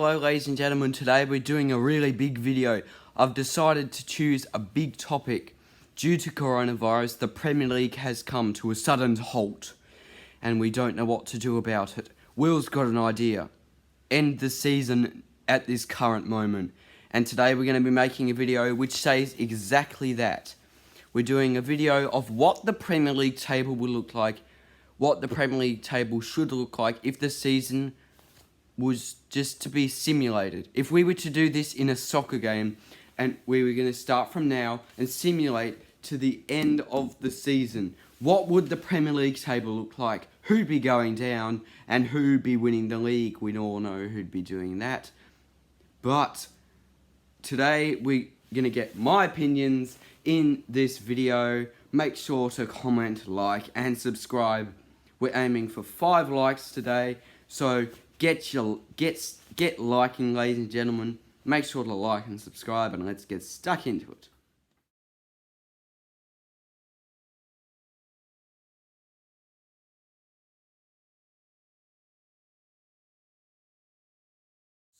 Hello ladies and gentlemen, today we're doing a really big video. I've decided to choose a big topic. Due to coronavirus, the Premier League has come to a sudden halt and we don't know what to do about it. Will's got an idea. End the season at this current moment. And today we're going to be making a video which says exactly that. We're doing a video of what the Premier League table will look like, what the Premier League table should look like if the season was just to be simulated. If we were to do this in a soccer game and we were going to start from now and simulate to the end of the season, what would the Premier League table look like? Who'd be going down and who'd be winning the league? We all know who'd be doing that. But today we're going to get my opinions in this video. Make sure to comment, like and subscribe. We're aiming for 5 likes today, so get liking, ladies and gentlemen. Make sure to like and subscribe, and let's get stuck into it.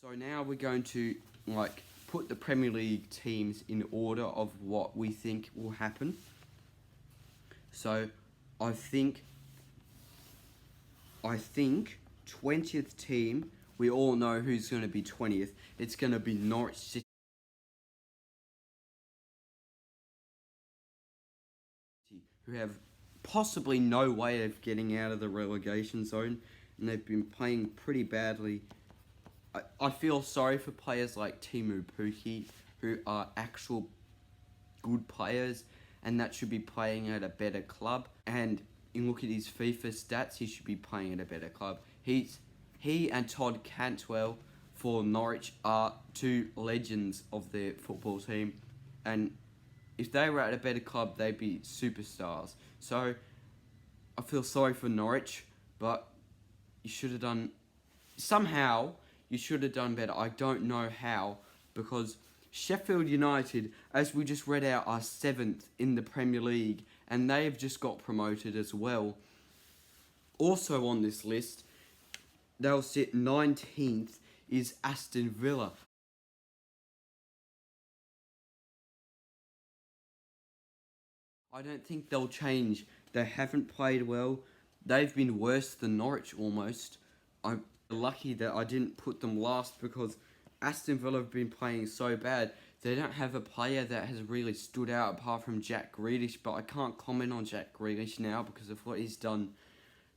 So now we're going to put the Premier League teams in order of what we think will happen. So I think 20th team, we all know who's going to be 20th. It's going to be Norwich City, who have possibly no way of getting out of the relegation zone, and they've been playing pretty badly. I feel sorry for players like Timu Puki, who are actual good players, and that should be playing at a better club. And you look at his FIFA stats, he should be playing at a better club. He and Todd Cantwell for Norwich are 2 legends of their football team, and if they were at a better club, they'd be superstars. So I feel sorry for Norwich, but you should have done somehow. You should have done better. I don't know how, because Sheffield United, as we just read out, are 7th in the Premier League, and they have just got promoted as well. Also on this list, they'll sit 19th, is Aston Villa. I don't think they'll change. They haven't played well. They've been worse than Norwich almost. I'm lucky that I didn't put them last, because Aston Villa have been playing so bad. They don't have a player that has really stood out apart from Jack Grealish, but I can't comment on Jack Grealish now because of what he's done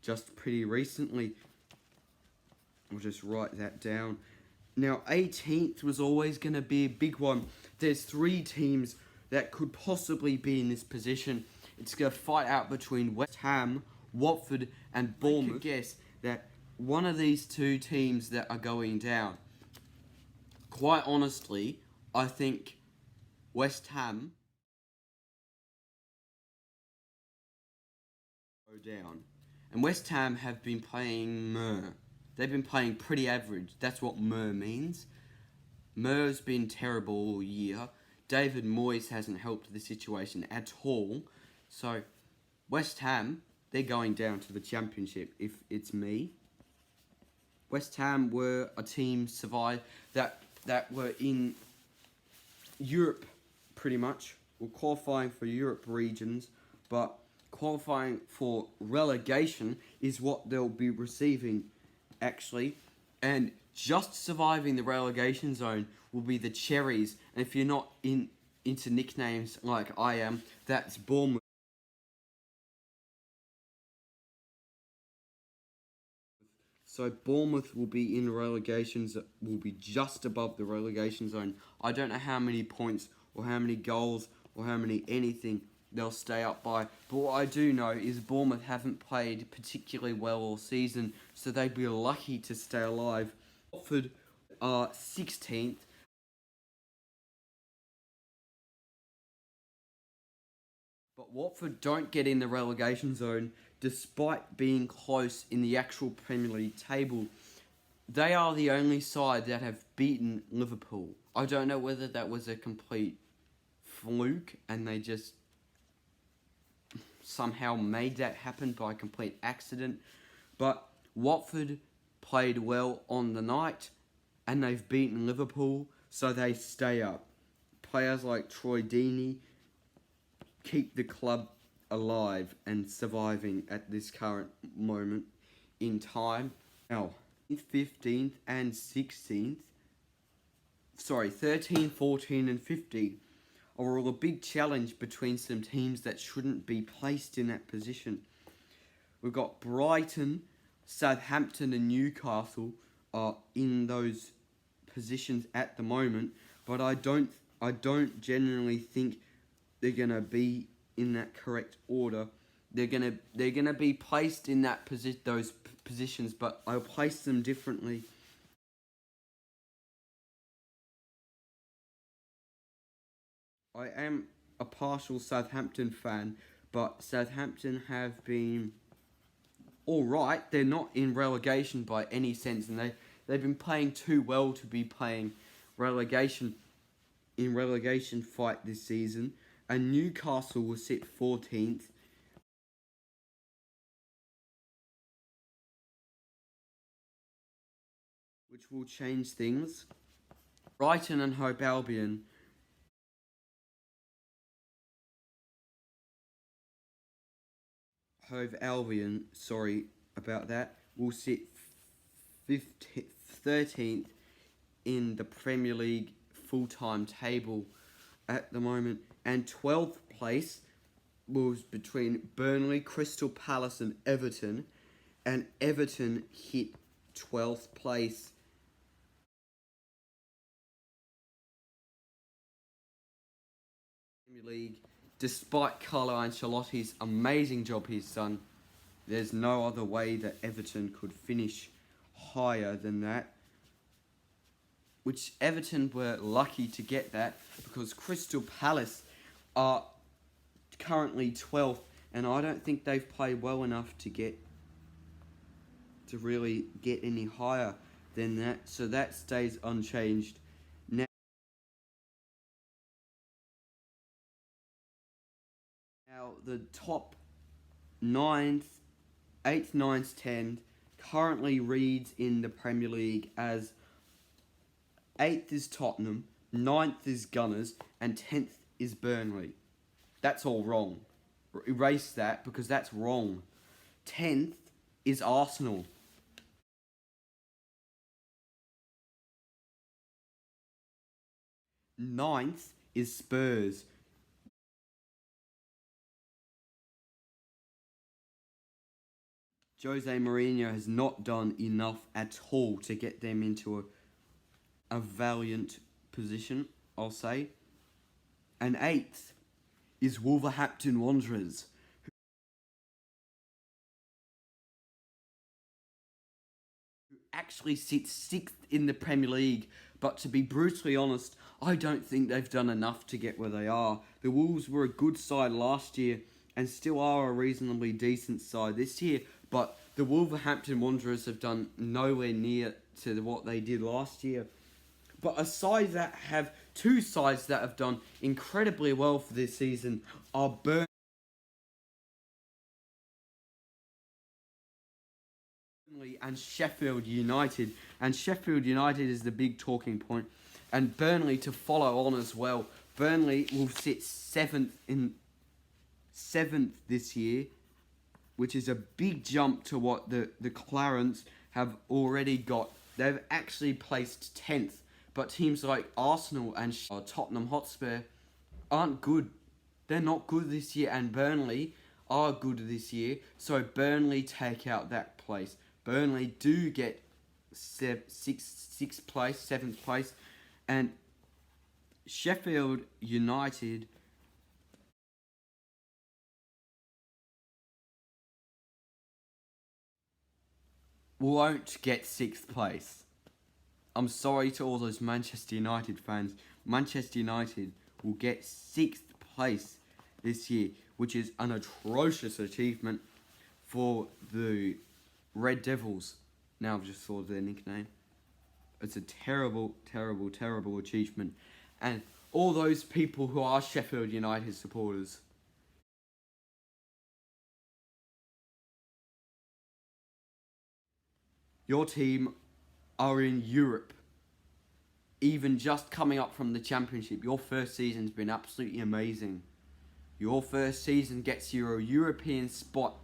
just pretty recently. I'll just write that down. Now, 18th was always going to be a big one. There's 3 teams that could possibly be in this position. It's going to fight out between West Ham, Watford and Bournemouth. I could guess that one of these 2 teams that are going down. Quite honestly, I think West Ham go down. And West Ham have been playing meh. They've been playing pretty average. That's what meh means. Meh's been terrible all year. David Moyes hasn't helped the situation at all. So West Ham, they're going down to the Championship if it's me. West Ham were a team that were in Europe pretty much. Were qualifying for Europe regions, but qualifying for relegation is what they'll be receiving actually. And just surviving the relegation zone will be the cherries. And if you're not into nicknames like I am, that's Bournemouth. So Bournemouth will be in relegations, will be just above the relegation zone. I don't know how many points or how many goals or how many anything they'll stay up by. But what I do know is Bournemouth haven't played particularly well all season, so they'd be lucky to stay alive. Watford are 16th. But Watford don't get in the relegation zone despite being close in the actual Premier League table. They are the only side that have beaten Liverpool. I don't know whether that was a complete fluke and they just somehow made that happen by complete accident. But Watford played well on the night. and they've beaten Liverpool, so they stay up. Players like Troy Deeney keep the club alive and surviving at this current moment in time. Now, 15th and 16th, 13, 14 and 15 are all a big challenge between some teams that shouldn't be placed in that position. We've got Brighton, Southampton and Newcastle are in those positions at the moment, but I don't generally think they're gonna be in that correct order. They're gonna be placed in that those positions, but I'll place them differently. I am a partial Southampton fan, but Southampton have been alright. They're not in relegation by any sense, and they've been playing too well to be playing relegation fight this season. And Newcastle will sit 14th. Which will change things. Brighton and Hove Albion sorry about that, will sit 13th in the Premier League full-time table at the moment, and 12th place was between Burnley, Crystal Palace and Everton hit 12th place. Premier League, despite Carlo Ancelotti's amazing job he's done, there's no other way that Everton could finish higher than that. Which Everton were lucky to get that, because Crystal Palace are currently 12th, and I don't think they've played well enough to really get any higher than that. So that stays unchanged. Now the top 9th, 8th, 9th, 10th currently reads in the Premier League as 8th is Tottenham, 9th is Gunners, and 10th is Burnley. That's all wrong. Erase that, because that's wrong. 10th is Arsenal. 9th is Spurs. Jose Mourinho has not done enough at all to get them into a valiant position, I'll say. And 8th is Wolverhampton Wanderers, who actually sit 6th in the Premier League. But to be brutally honest, I don't think they've done enough to get where they are. The Wolves were a good side last year and still are a reasonably decent side this year, but the Wolverhampton Wanderers have done nowhere near to what they did last year. But two sides that have done incredibly well for this season are Burnley and Sheffield United. And Sheffield United is the big talking point. And Burnley to follow on as well. Burnley will sit 7th this year, which is a big jump to what the Clarence have already got. They've actually placed 10th, but teams like Arsenal and Tottenham Hotspur aren't good. They're not good this year, and Burnley are good this year, so Burnley take out that place. Burnley do get 7th place, and Sheffield United won't get 6th place. I'm sorry to all those Manchester United fans. Manchester United will get 6th place this year, which is an atrocious achievement for the Red Devils. Now I've just thought of their nickname. It's a terrible, terrible, terrible achievement. And all those people who are Sheffield United supporters, your team are in Europe. even just coming up from the Championship, your first season's been absolutely amazing. Your first season gets you a European spot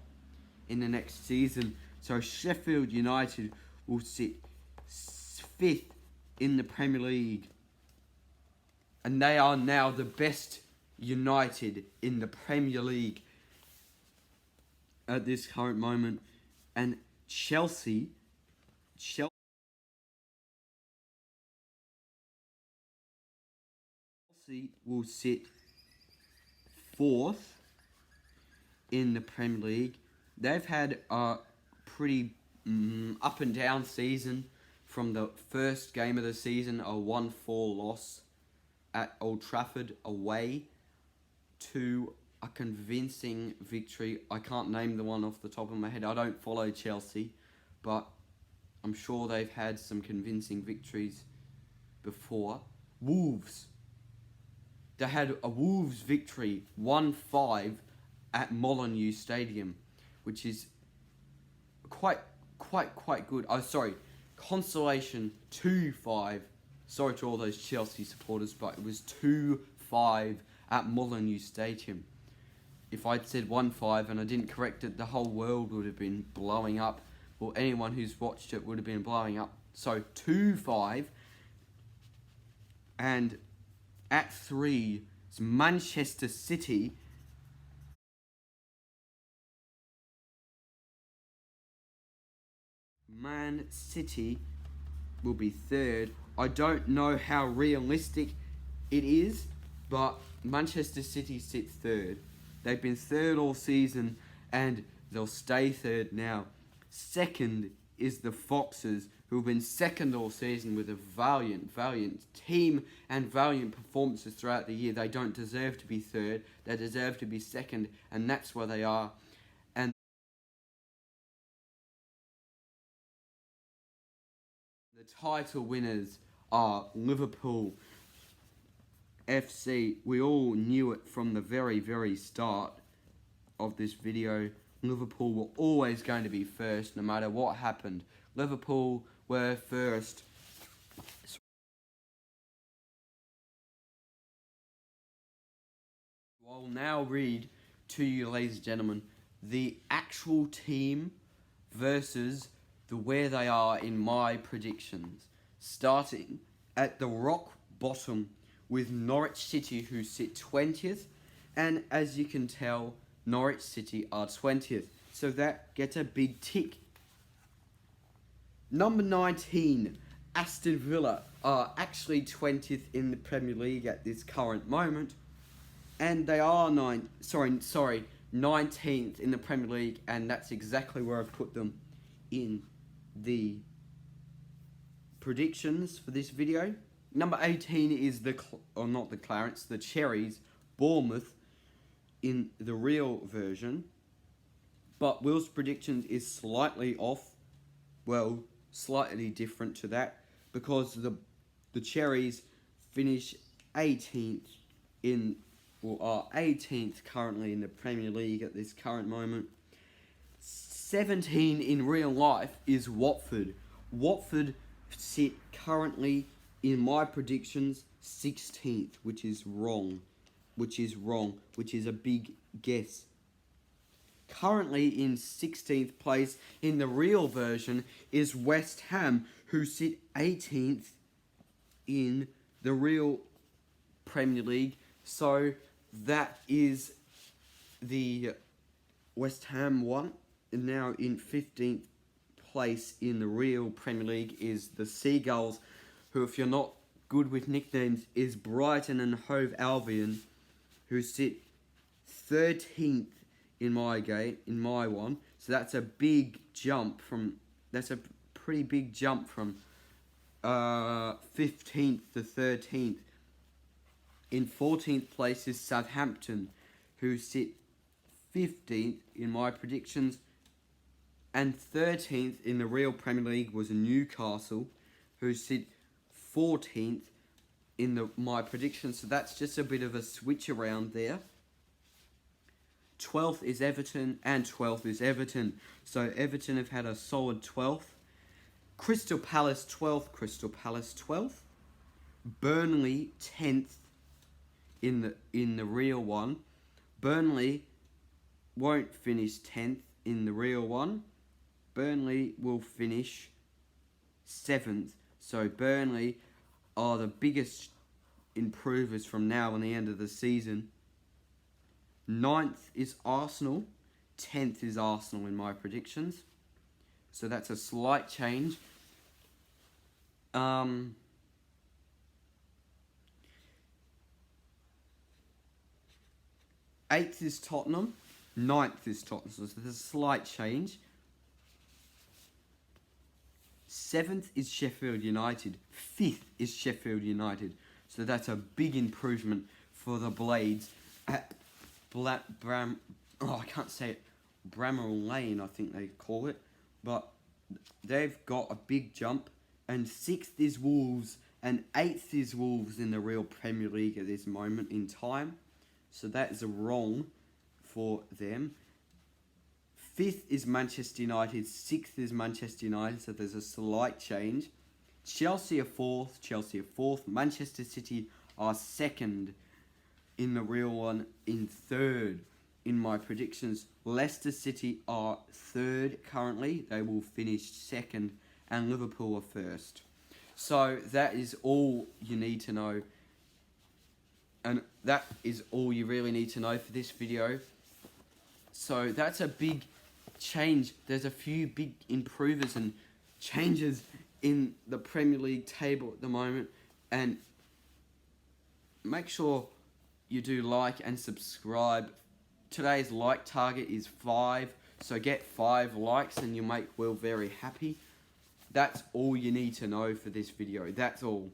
in the next season. So Sheffield United will sit 5th in the Premier League. And they are now the best United in the Premier League at this current moment. And Chelsea will sit 4th in the Premier League. They've had a pretty up and down season. From the first game of the season, a 1-4 loss at Old Trafford away, to a convincing victory. I can't name the one off the top of my head. I don't follow Chelsea, but I'm sure they've had some convincing victories before. Wolves. They had a Wolves victory, 1-5 at Molineux Stadium, which is quite good. Oh, sorry. Consolation 2-5. Sorry to all those Chelsea supporters, but it was 2-5 at Molineux Stadium. If I'd said 1-5 and I didn't correct it, the whole world would have been blowing up. Well, anyone who's watched it would have been blowing up. So 2-5. And at 3, it's Manchester City. Man City will be 3rd. I don't know how realistic it is, but Manchester City sit 3rd. They've been 3rd all season, and they'll stay 3rd now. 2nd is the Foxes, who have been 2nd all season with a valiant team and valiant performances throughout the year. They don't deserve to be 3rd. They deserve to be 2nd, and that's where they are. And the title winners are Liverpool FC. We all knew it from the very start of this video. Liverpool were always going to be first, no matter what happened. Liverpool were first. I'll now read to you, ladies and gentlemen, the actual team versus where they are in my predictions. Starting at the rock bottom with Norwich City, who sit 20th. And as you can tell, Norwich City are 20th. So that gets a big tick. Number 19, Aston Villa are actually 20th in the Premier League at this current moment. And they are 19th in the Premier League, and that's exactly where I've put them in the predictions for this video. Number 18 is the Cherries, Bournemouth in the real version. But Will's predictions is slightly off. Well, slightly different to that, because the Cherries finish 18th are 18th currently in the Premier League at this current moment. 17 in real life is Watford. Watford sit currently, in my predictions, 16th, which is wrong. Which is a big guess. Currently in 16th place in the real version is West Ham, who sit 18th in the real Premier League. So that is the West Ham one. And now in 15th place in the real Premier League is the Seagulls, who, if you're not good with nicknames, is Brighton and Hove Albion, who sit 13th in my one. So that's a big jump from, that's a pretty big jump from 15th to 13th. In 14th place is Southampton, who sit 15th in my predictions. And 13th in the real Premier League was Newcastle, who sit 14th in my predictions. So that's just a bit of a switch around there. 12th is Everton, and 12th is Everton. So Everton have had a solid 12th. Crystal Palace 12th. Burnley 10th in the real one. Burnley won't finish 10th in the real one. Burnley will finish 7th. So Burnley are the biggest improvers from now and the end of the season. 9th is Arsenal. 10th is Arsenal in my predictions. So that's a slight change. 8th is Tottenham. 9th is Tottenham. So there's a slight change. 7th is Sheffield United. 5th is Sheffield United. So that's a big improvement for the Blades at I can't say it. Bramall Lane, I think they call it. But they've got a big jump. And 6th is Wolves. And 8th is Wolves in the real Premier League at this moment in time. So that is wrong for them. 5th is Manchester United. 6th is Manchester United. So there's a slight change. Chelsea are 4th. Manchester City are 2nd in the real one. In 3rd in my predictions. Leicester City are 3rd currently. They will finish 2nd. And Liverpool are 1st. So that is all you need to know. And that is all you really need to know for this video. So that's a big change. There's a few big improvers and changes in the Premier League table at the moment. And make sure you do like and subscribe. Today's like target is 5. So get 5 likes and you'll make Will very happy. That's all you need to know for this video. That's all.